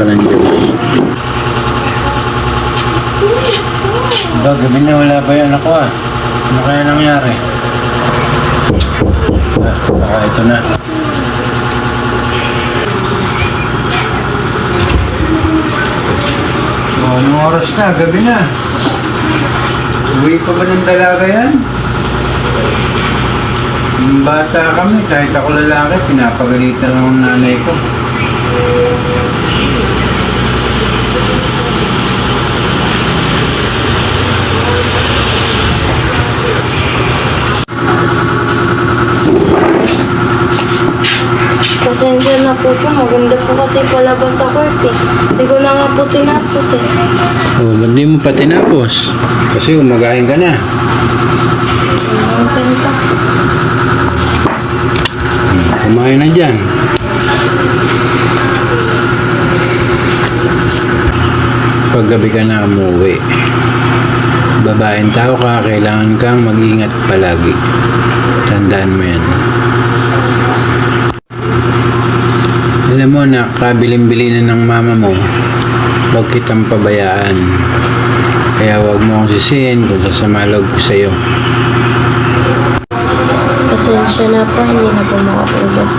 ka ng gabi. Gabi na wala pa yan ako ah. Ano kaya nangyari? Baka ito na. Anong oras na? Gabi na. Uwi pa ba ng dalaga yan? Nung bata kami, kahit ako lalaki, pinapagalitan ng nanay ko. Pasensya na po po, maganda po kasi palabas sa court eh. Hindi ko na nga po tinapos eh. Oh, ba't di mo pa tinapos? Kasi umagahin ka na. Ang pa. Kumain na dyan. Paggabi ka na umuwi. Babaeng tao ka, kailangan kang mag-ingat palagi. Tandaan mo yan. Alam mo na, kabilin-bili na ng mama mo, huwag kitang pabayaan. Kaya huwag mo akong sisihin kung sasama loob ko sa'yo. Pasensya na po, hindi na po makatulog.